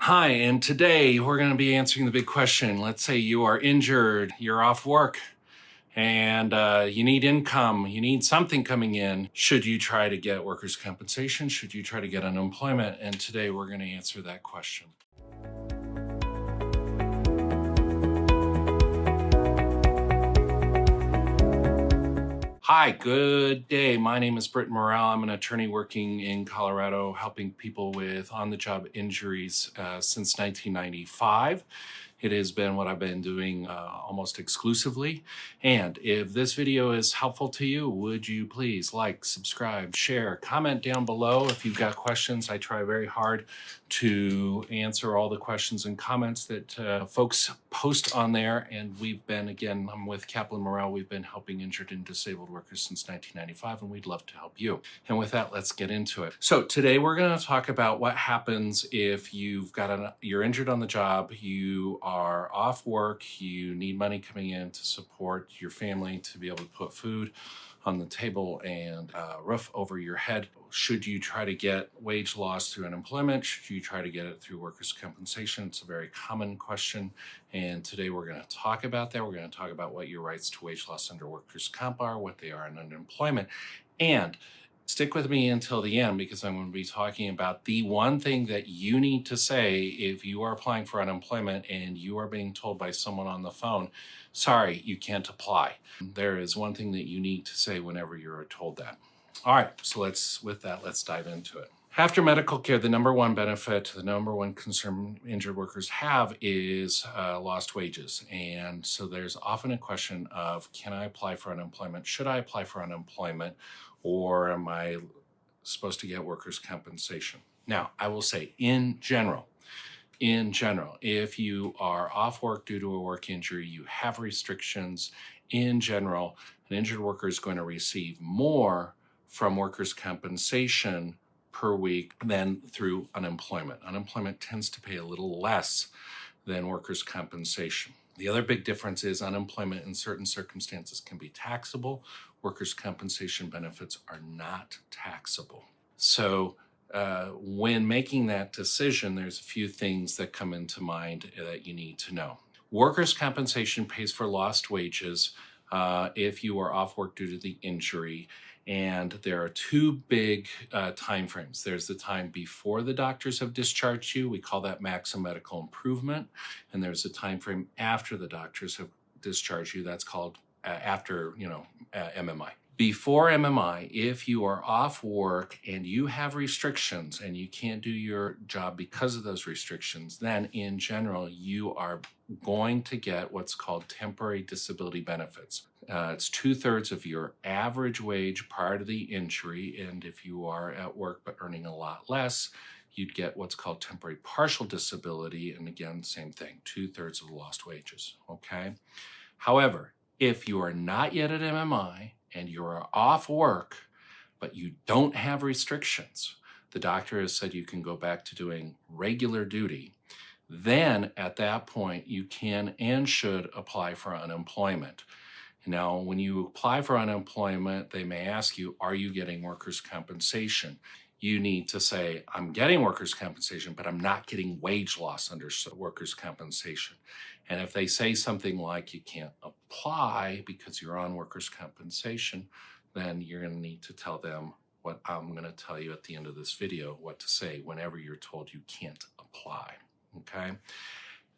Hi, and today we're going to be answering the big question. Let's say you are injured, you're off work, and you need income, you need something coming in. Should you try to get workers' compensation? Should you try to get unemployment? And today we're going to answer that question. Hi, good day. My name is Kaplan Morrell. I'm an attorney working in Colorado, helping people with on-the-job injuries since 1995. It has been what I've been doing almost exclusively. And if this video is helpful to you, would you please like, subscribe, share, comment down below if you've got questions. I try very hard to answer all the questions and comments that folks post on there. And we've been, again, I'm with Kaplan Morrell. We've been helping injured and disabled workers since 1995, and we'd love to help you. And with that, let's get into it. So today we're going to talk about what happens if you're injured on the job, you are off work, you need money coming in to support your family, to be able to put food on the table and a roof over your head. Should you try to get wage loss through unemployment? Should you try to get it through workers' compensation? It's a very common question. And today we're going to talk about that. We're going to talk about what your rights to wage loss under workers' comp are, what they are in unemployment. And stick with me until the end, because I'm going to be talking about the one thing that you need to say if you are applying for unemployment and you are being told by someone on the phone, sorry, you can't apply. There is one thing that you need to say whenever you're told that. All right, so let's dive into it. After medical care, the number one benefit, the number one concern injured workers have is lost wages. And so there's often a question of, can I apply for unemployment? Should I apply for unemployment? Or am I supposed to get workers' compensation? Now, I will say in general, if you are off work due to a work injury, you have restrictions, in general, an injured worker is going to receive more from workers' compensation per week than through unemployment. Unemployment tends to pay a little less than workers' compensation. The other big difference is unemployment in certain circumstances can be taxable. Workers' compensation benefits are not taxable. So when making that decision, there's a few things that come into mind that you need to know. Workers' compensation pays for lost wages if you are off work due to the injury. And there are two big time frames. There's the time before the doctors have discharged you. We call that maximum medical improvement. And there's a time frame after the doctors have discharged you. That's called after, MMI. Before MMI, if you are off work and you have restrictions and you can't do your job because of those restrictions, then in general, you are going to get what's called temporary disability benefits. It's 2/3 of your average wage prior to the injury. And if you are at work but earning a lot less, you'd get what's called temporary partial disability. And again, same thing, 2/3 of the lost wages, okay? However, if you are not yet at MMI and you are off work, but you don't have restrictions, the doctor has said you can go back to doing regular duty, then at that point you can and should apply for unemployment. Now, when you apply for unemployment, they may ask you, are you getting workers' compensation? You need to say, I'm getting workers' compensation, but I'm not getting wage loss under workers' compensation. And if they say something like you can't apply because you're on workers' compensation, then you're going to need to tell them what I'm going to tell you at the end of this video, what to say whenever you're told you can't apply, okay?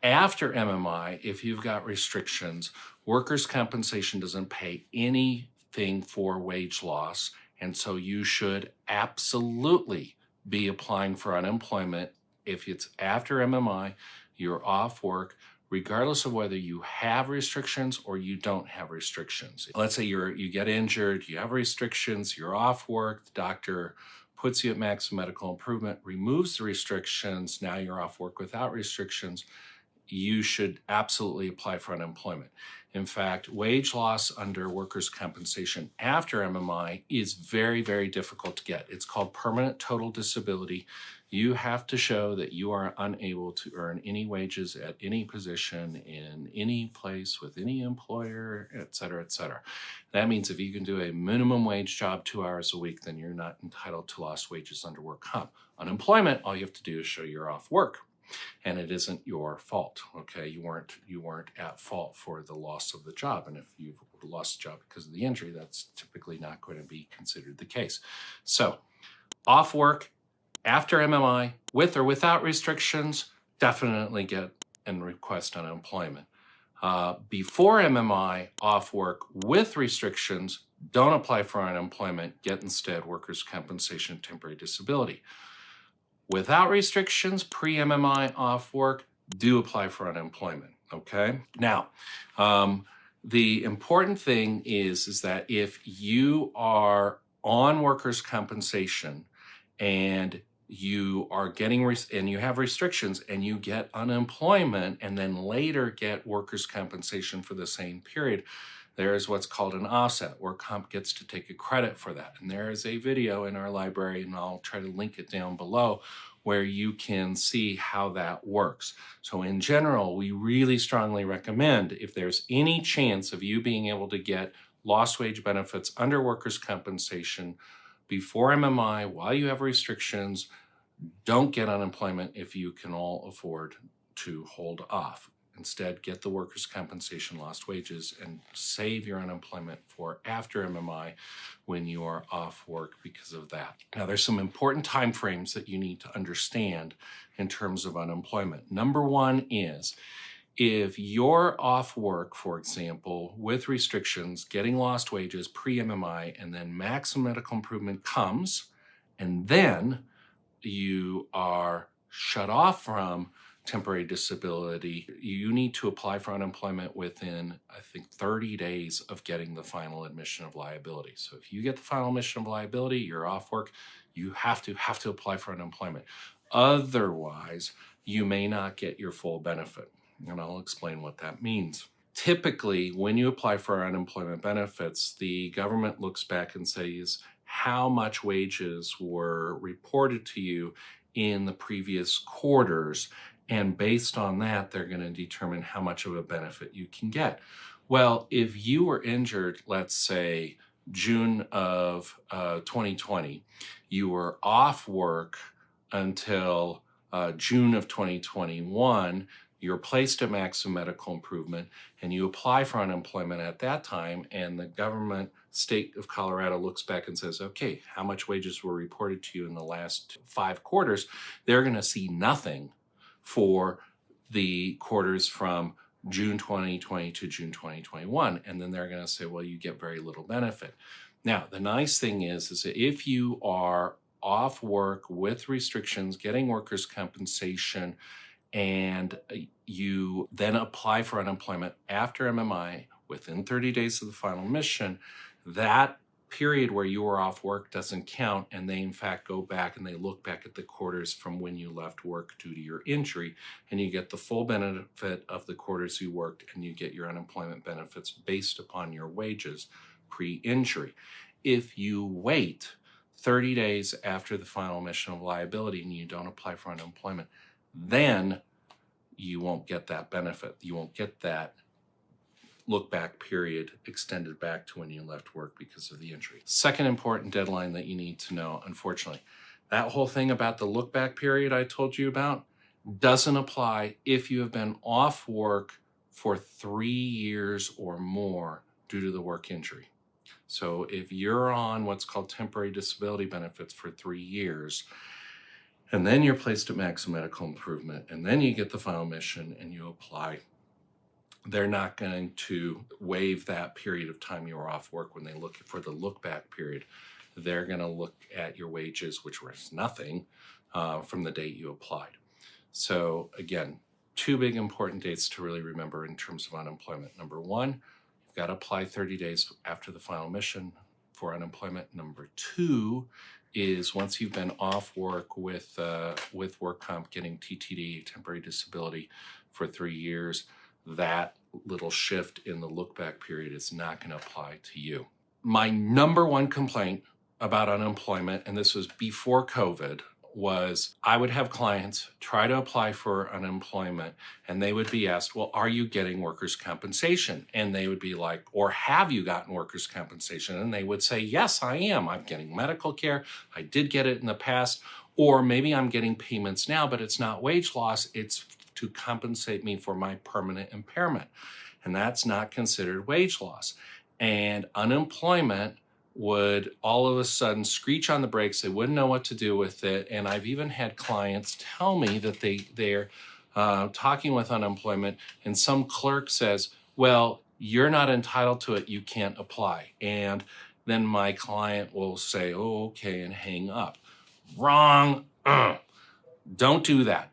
After MMI, if you've got restrictions, workers' compensation doesn't pay anything for wage loss. And so you should absolutely be applying for unemployment if it's after MMI, you're off work, regardless of whether you have restrictions or you don't have restrictions. Let's say you get injured, you have restrictions, you're off work, the doctor puts you at maximum medical improvement, removes the restrictions, now you're off work without restrictions, you should absolutely apply for unemployment. In fact, wage loss under workers' compensation after MMI is very, very difficult to get. It's called permanent total disability. You have to show that you are unable to earn any wages at any position in any place with any employer, et cetera, et cetera. That means if you can do a minimum wage job 2 hours a week, then you're not entitled to lost wages under work comp. Unemployment, all you have to do is show you're off work. and it isn't your fault. Okay, you weren't at fault for the loss of the job, and if you've lost a job because of the injury, that's typically not going to be considered the case. So, off work after MMI, with or without restrictions, definitely get and request unemployment. Before MMI, off work with restrictions, don't apply for unemployment, get instead workers' compensation, temporary disability. Without restrictions, pre-MMI, off work, do apply for unemployment, okay? Now, the important thing is that if you are on workers' compensation and you are getting and you have restrictions and you get unemployment and then later get workers' compensation for the same period, there is what's called an offset, where comp gets to take a credit for that. And there is a video in our library, and I'll try to link it down below, where you can see how that works. So in general, we really strongly recommend, if there's any chance of you being able to get lost wage benefits under workers' compensation before MMI, while you have restrictions, don't get unemployment if you can all afford to hold off. Instead, get the workers' compensation lost wages and save your unemployment for after MMI when you are off work because of that. Now, there's some important time frames that you need to understand in terms of unemployment. Number one is, if you're off work, for example, with restrictions, getting lost wages pre-MMI, and then maximum medical improvement comes, and then you are shut off from temporary disability, you need to apply for unemployment within, I think, 30 days of getting the final admission of liability. So if you get the final admission of liability, you're off work, you have to apply for unemployment. Otherwise, you may not get your full benefit. And I'll explain what that means. Typically, when you apply for unemployment benefits, the government looks back and says how much wages were reported to you in the previous quarters. And based on that, they're going to determine how much of a benefit you can get. Well, if you were injured, let's say June of 2020, you were off work until June of 2021, you're placed at maximum medical improvement, and you apply for unemployment at that time, and the government, state of Colorado, looks back and says, okay, how much wages were reported to you in the last 5 quarters? They're going to see nothing for the quarters from June 2020 to June 2021, and then they're going to say, well, you get very little benefit. Now, the nice thing is that if you are off work with restrictions, getting workers' compensation, and you then apply for unemployment after MMI within 30 days of the final admission, that period where you were off work doesn't count, and they in fact go back and they look back at the quarters from when you left work due to your injury, and you get the full benefit of the quarters you worked, and you get your unemployment benefits based upon your wages pre-injury. If you wait 30 days after the final admission of liability and you don't apply for unemployment, then you won't get that benefit. You won't get that look back period extended back to when you left work because of the injury. Second important deadline that you need to know, unfortunately, that whole thing about the look back period I told you about doesn't apply if you have been off work for 3 years or more due to the work injury. So if you're on what's called temporary disability benefits for 3 years, and then you're placed at maximum medical improvement, and then you get the final admission and you apply, they're not going to waive that period of time you were off work when they look for the look back period. They're going to look at your wages, which was nothing, from the date you applied. So again, 2 big important dates to really remember in terms of unemployment. Number one, you've got to apply 30 days after the final admission for unemployment. Number two is once you've been off work with work comp, getting TTD, temporary disability, for 3 years, that little shift in the look back period is not going to apply to you. My number one complaint about unemployment, and this was before COVID, was I would have clients try to apply for unemployment and they would be asked, well, are you getting workers' compensation? And they would be like, or have you gotten workers' compensation? And they would say, yes, I am. I'm getting medical care. I did get it in the past. Or maybe I'm getting payments now, but it's not wage loss. It's to compensate me for my permanent impairment. And that's not considered wage loss. And unemployment would all of a sudden screech on the brakes. They wouldn't know what to do with it. And I've even had clients tell me that they're talking with unemployment, and some clerk says, well, you're not entitled to it, you can't apply. And then my client will say, oh, okay, and hang up. Wrong. Don't do that.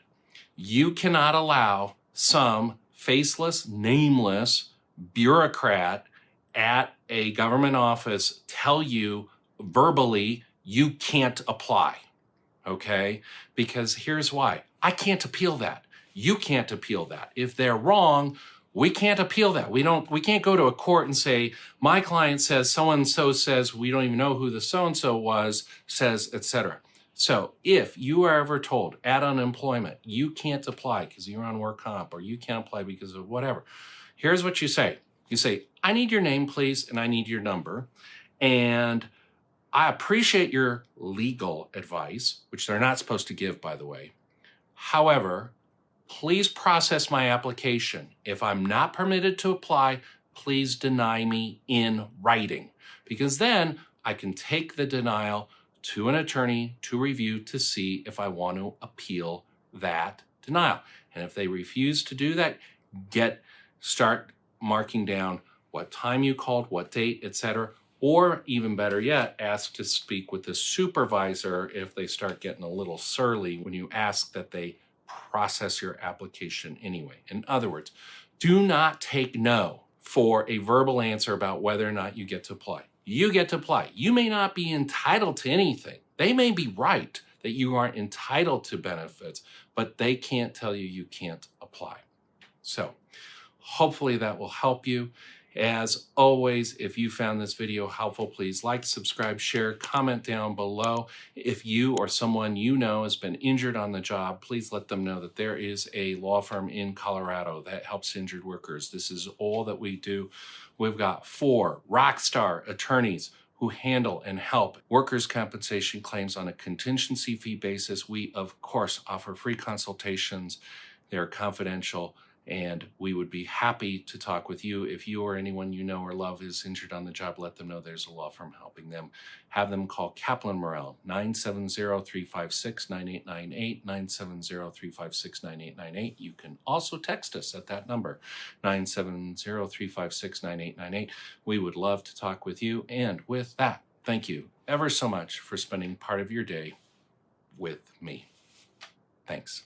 You cannot allow some faceless, nameless bureaucrat at a government office tell you verbally you can't apply, okay? Because here's why. I can't appeal that. You can't appeal that. If they're wrong, we can't appeal that. We can't go to a court and say, my client says, so-and-so says, we don't even know who the so-and-so was, says, etc. So if you are ever told at unemployment, you can't apply because you're on work comp, or you can't apply because of whatever, here's what you say. You say, I need your name, please, and I need your number. And I appreciate your legal advice, which they're not supposed to give, by the way. However, please process my application. If I'm not permitted to apply, please deny me in writing, because then I can take the denial to an attorney to review to see if I want to appeal that denial. And if they refuse to do that, start marking down what time you called, what date, etc. Or even better yet, ask to speak with the supervisor if they start getting a little surly when you ask that they process your application anyway. In other words, do not take no for a verbal answer about whether or not you get to apply. You get to apply. You may not be entitled to anything. They may be right that you aren't entitled to benefits, but they can't tell you you can't apply. So hopefully that will help you. As always, if you found this video helpful, please like, subscribe, share, comment down below. If you or someone you know has been injured on the job, please let them know that there is a law firm in Colorado that helps injured workers. This is all that we do. We've got 4 rock star attorneys who handle and help workers' compensation claims on a contingency fee basis. We, of course, offer free consultations. They're confidential. And we would be happy to talk with you. If you or anyone you know or love is injured on the job, let them know there's a law firm helping them. Have them call Kaplan Morrell, 970-356-9898, 970-356-9898. You can also text us at that number, 970-356-9898. We would love to talk with you. And with that, thank you ever so much for spending part of your day with me. Thanks.